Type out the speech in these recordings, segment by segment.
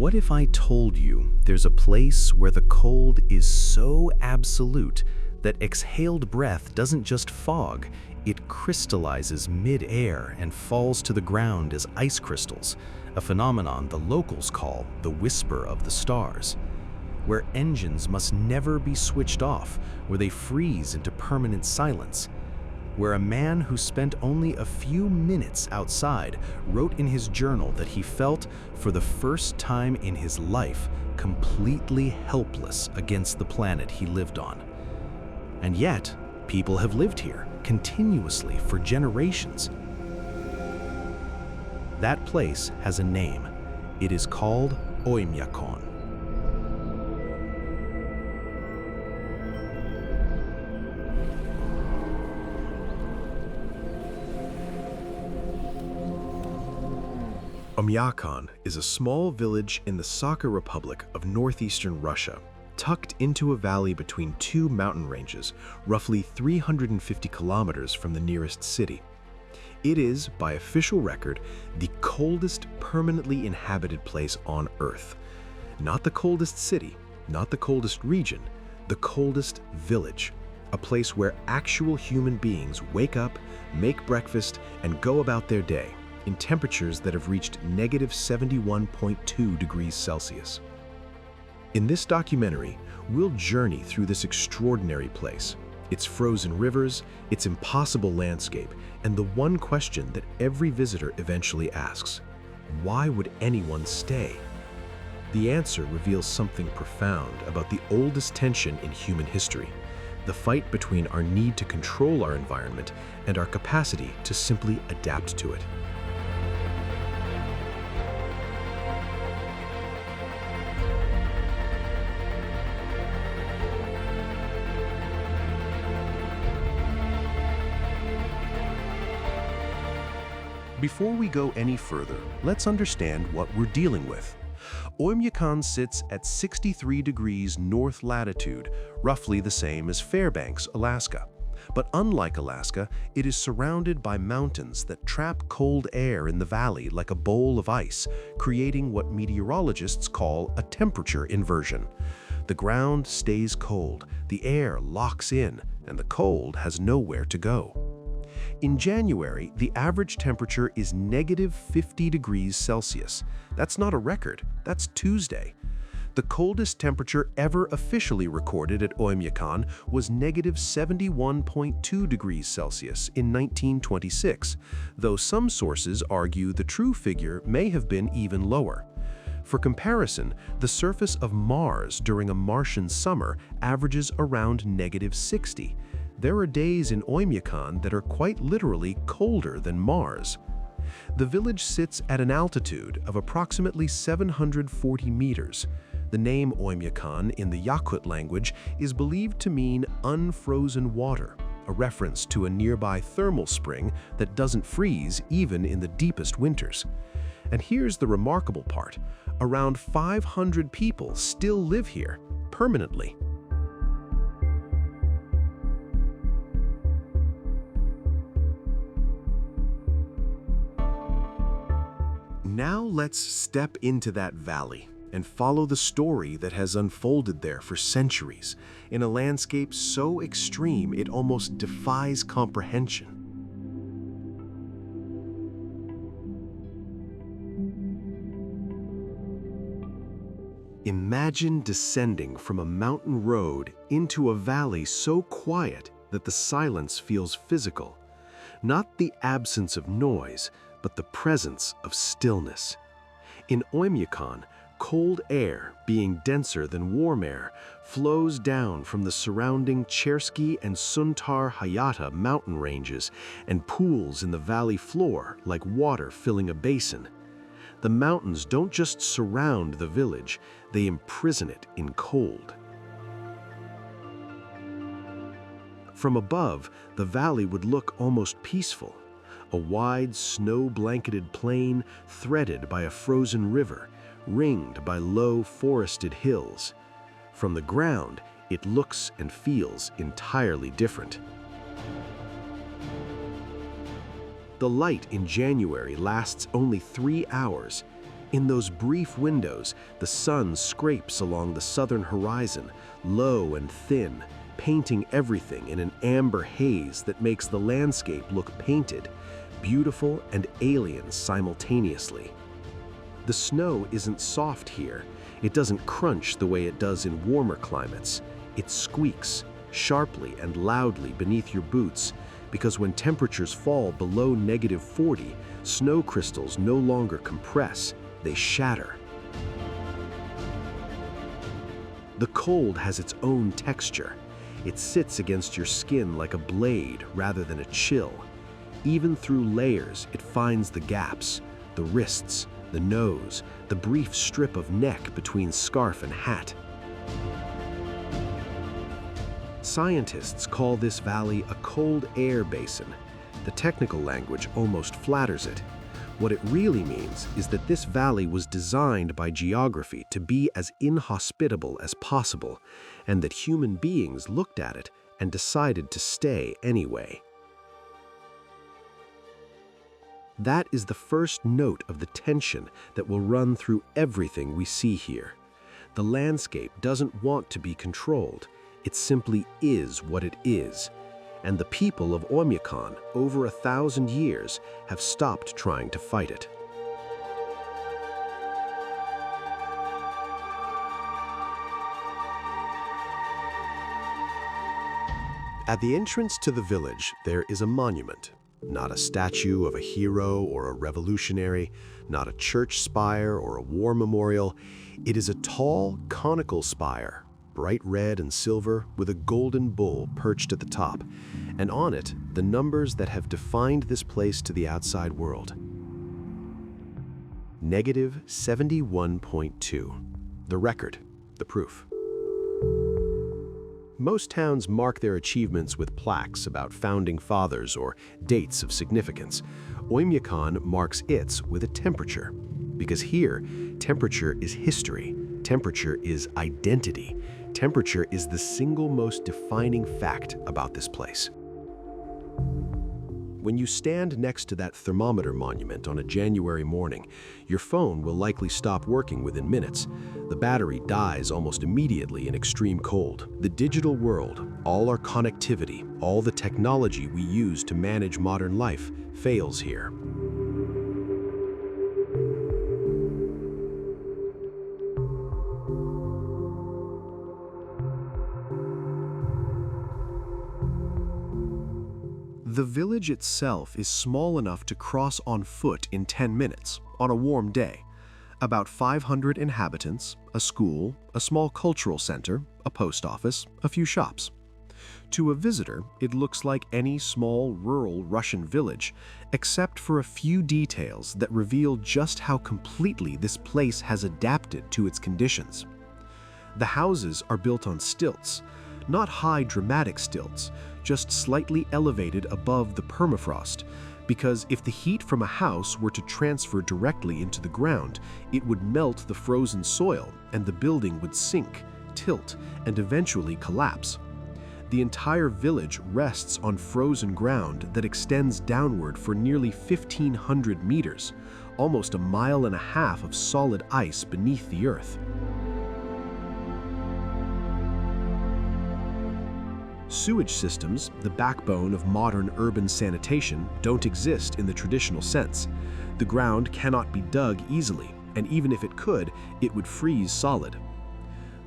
What if I told you there's a place where the cold is so absolute that exhaled breath doesn't just fog, it crystallizes mid-air and falls to the ground as ice crystals, a phenomenon the locals call the whisper of the stars, where engines must never be switched off, where they freeze into permanent silence, where a man who spent only a few minutes outside wrote in his journal that he felt, for the first time in his life, completely helpless against the planet he lived on. And yet, people have lived here continuously for generations. That place has a name. It is called Oymyakon. Oymyakon is a small village in the Sakha Republic of northeastern Russia, tucked into a valley between two mountain ranges, roughly 350 kilometers from the nearest city. It is, by official record, the coldest permanently inhabited place on Earth. Not the coldest city, not the coldest region, the coldest village. A place where actual human beings wake up, make breakfast, and go about their day in temperatures that have reached negative 71.2 degrees Celsius. In this documentary, we'll journey through this extraordinary place, its frozen rivers, its impossible landscape, and the one question that every visitor eventually asks: why would anyone stay? The answer reveals something profound about the oldest tension in human history, the fight between our need to control our environment and our capacity to simply adapt to it. Before we go any further, let's understand what we're dealing with. Oymyakon sits at 63 degrees north latitude, roughly the same as Fairbanks, Alaska. But unlike Alaska, it is surrounded by mountains that trap cold air in the valley like a bowl of ice, creating what meteorologists call a temperature inversion. The ground stays cold, the air locks in, and the cold has nowhere to go. In January, the average temperature is negative 50 degrees Celsius. That's not a record, that's Tuesday. The coldest temperature ever officially recorded at Oymyakon was negative 71.2 degrees Celsius in 1926, though some sources argue the true figure may have been even lower. For comparison, the surface of Mars during a Martian summer averages around negative 60. There are days in Oymyakon that are quite literally colder than Mars. The village sits at an altitude of approximately 740 meters. The name Oymyakon in the Yakut language is believed to mean unfrozen water, a reference to a nearby thermal spring that doesn't freeze even in the deepest winters. And here's the remarkable part: around 500 people still live here permanently. Now let's step into that valley and follow the story that has unfolded there for centuries, in a landscape so extreme it almost defies comprehension. Imagine descending from a mountain road into a valley so quiet that the silence feels physical. Not the absence of noise, but the presence of stillness. In Oymyakon, cold air, being denser than warm air, flows down from the surrounding Chersky and Suntar Hayata mountain ranges and pools in the valley floor like water filling a basin. The mountains don't just surround the village, they imprison it in cold. From above, the valley would look almost peaceful. A wide, snow-blanketed plain threaded by a frozen river, ringed by low, forested hills. From the ground, it looks and feels entirely different. The light in January lasts only 3 hours. In those brief windows, the sun scrapes along the southern horizon, low and thin, painting everything in an amber haze that makes the landscape look painted, beautiful and alien simultaneously. The snow isn't soft here. It doesn't crunch the way it does in warmer climates. It squeaks sharply and loudly beneath your boots, because when temperatures fall below -40, snow crystals no longer compress, they shatter. The cold has its own texture. It sits against your skin like a blade rather than a chill. Even through layers, it finds the gaps, the wrists, the nose, the brief strip of neck between scarf and hat. Scientists call this valley a cold air basin. The technical language almost flatters it. What it really means is that this valley was designed by geography to be as inhospitable as possible, and that human beings looked at it and decided to stay anyway. That is the first note of the tension that will run through everything we see here. The landscape doesn't want to be controlled. It simply is what it is. And the people of Oymyakon, over 1,000 years, have stopped trying to fight it. At the entrance to the village, there is a monument. Not a statue of a hero or a revolutionary, not a church spire or a war memorial. It is a tall, conical spire, bright red and silver, with a golden bull perched at the top, and on it, the numbers that have defined this place to the outside world. -71.2. The record, the proof. Most towns mark their achievements with plaques about founding fathers or dates of significance. Oymyakon marks its with a temperature, because here, temperature is history, temperature is identity, temperature is the single most defining fact about this place. When you stand next to that thermometer monument on a January morning, your phone will likely stop working within minutes. The battery dies almost immediately in extreme cold. The digital world, all our connectivity, all the technology we use to manage modern life, fails here. The village itself is small enough to cross on foot in 10 minutes on a warm day. About 500 inhabitants, a school, a small cultural center, a post office, a few shops. To a visitor, it looks like any small rural Russian village, except for a few details that reveal just how completely this place has adapted to its conditions. The houses are built on stilts, not high dramatic stilts, just slightly elevated above the permafrost, because if the heat from a house were to transfer directly into the ground, it would melt the frozen soil and the building would sink, tilt, and eventually collapse. The entire village rests on frozen ground that extends downward for nearly 1,500 meters, almost a mile and a half of solid ice beneath the earth. Sewage systems, the backbone of modern urban sanitation, don't exist in the traditional sense. The ground cannot be dug easily, and even if it could, it would freeze solid.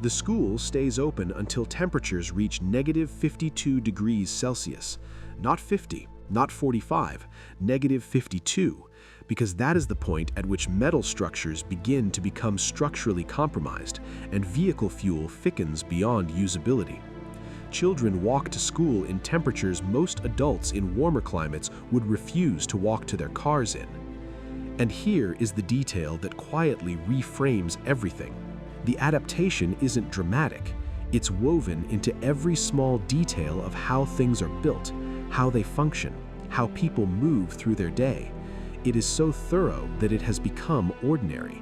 The school stays open until temperatures reach -52 degrees Celsius, not 50, not 45, -52, because that is the point at which metal structures begin to become structurally compromised and vehicle fuel thickens beyond usability. Children walk to school in temperatures most adults in warmer climates would refuse to walk to their cars in. And here is the detail that quietly reframes everything. The adaptation isn't dramatic. It's woven into every small detail of how things are built, how they function, how people move through their day. It is so thorough that it has become ordinary.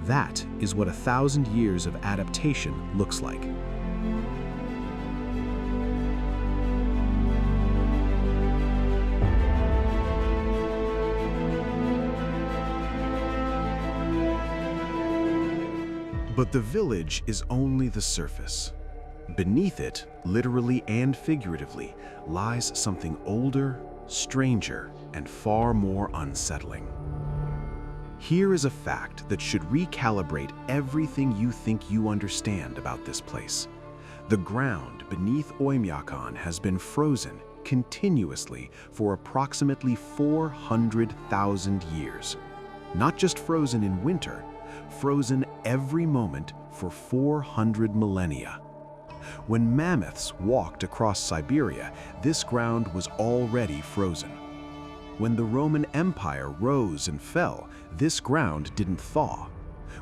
That is what 1,000 years of adaptation looks like. But the village is only the surface. Beneath it, literally and figuratively, lies something older, stranger, and far more unsettling. Here is a fact that should recalibrate everything you think you understand about this place. The ground beneath Oymyakon has been frozen continuously for approximately 400,000 years. Not just frozen in winter, frozen every moment for 400 millennia. When mammoths walked across Siberia, this ground was already frozen. When the Roman Empire rose and fell, this ground didn't thaw.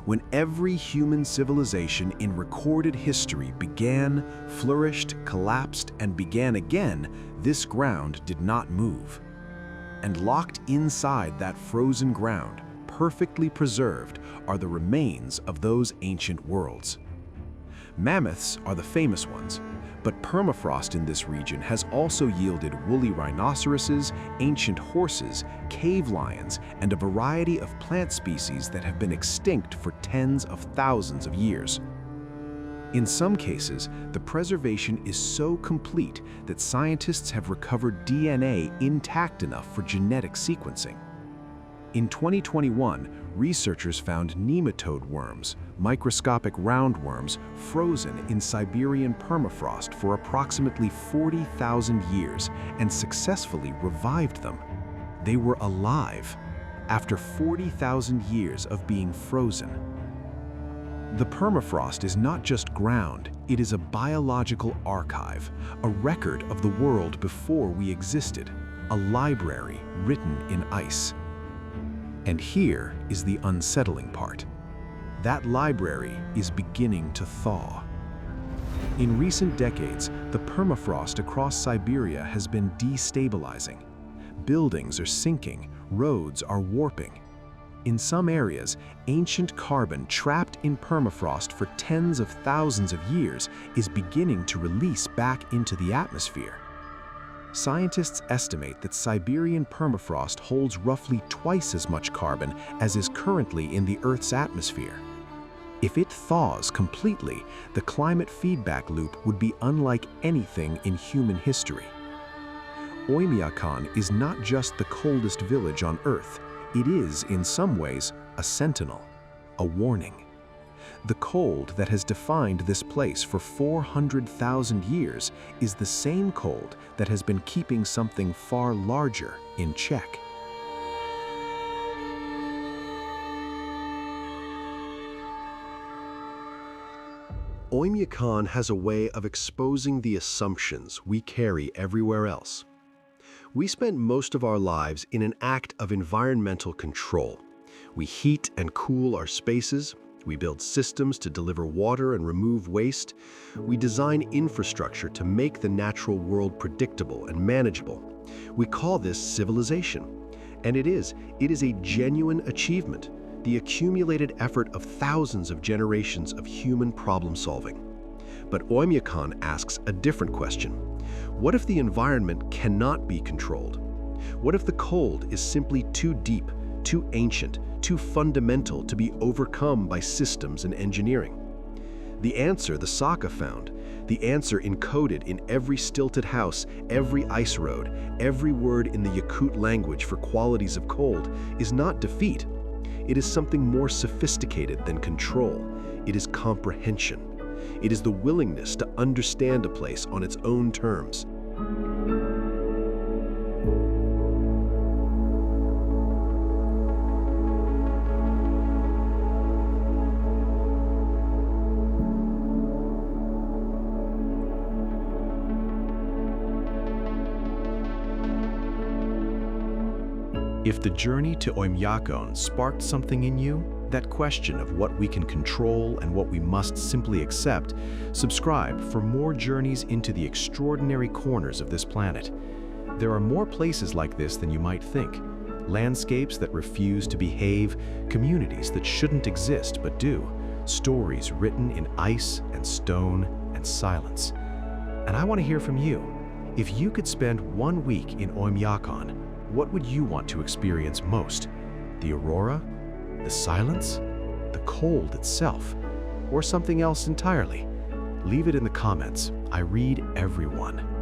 When every human civilization in recorded history began, flourished, collapsed, and began again, this ground did not move. And locked inside that frozen ground, perfectly preserved, are the remains of those ancient worlds. Mammoths are the famous ones, but permafrost in this region has also yielded woolly rhinoceroses, ancient horses, cave lions, and a variety of plant species that have been extinct for tens of thousands of years. In some cases, the preservation is so complete that scientists have recovered DNA intact enough for genetic sequencing. In 2021, researchers found nematode worms, microscopic roundworms, frozen in Siberian permafrost for approximately 40,000 years and successfully revived them. They were alive after 40,000 years of being frozen. The permafrost is not just ground, it is a biological archive, a record of the world before we existed, a library written in ice. And here is the unsettling part. That library is beginning to thaw. In recent decades, the permafrost across Siberia has been destabilizing. Buildings are sinking, roads are warping. In some areas, ancient carbon trapped in permafrost for tens of thousands of years is beginning to release back into the atmosphere. Scientists estimate that Siberian permafrost holds roughly twice as much carbon as is currently in the Earth's atmosphere. If it thaws completely, the climate feedback loop would be unlike anything in human history. Oymyakon is not just the coldest village on Earth. It is, in some ways, a sentinel, a warning. The cold that has defined this place for 400,000 years is the same cold that has been keeping something far larger in check. Oymyakon has a way of exposing the assumptions we carry everywhere else. We spend most of our lives in an act of environmental control. We heat and cool our spaces. We build systems to deliver water and remove waste. We design infrastructure to make the natural world predictable and manageable. We call this civilization. And it is a genuine achievement, the accumulated effort of thousands of generations of human problem solving. But Oymyakon asks a different question. What if the environment cannot be controlled? What if the cold is simply too deep, too ancient, too fundamental to be overcome by systems and engineering? The answer the Saka found, the answer encoded in every stilted house, every ice road, every word in the Yakut language for qualities of cold, is not defeat. It is something more sophisticated than control. It is comprehension. It is the willingness to understand a place on its own terms. If the journey to Oymyakon sparked something in you, that question of what we can control and what we must simply accept, subscribe for more journeys into the extraordinary corners of this planet. There are more places like this than you might think. Landscapes that refuse to behave, communities that shouldn't exist but do, stories written in ice and stone and silence. And I want to hear from you. If you could spend 1 week in Oymyakon, what would you want to experience most? The aurora? The silence? The cold itself? or something else entirely? Leave it in the comments. I read everyone.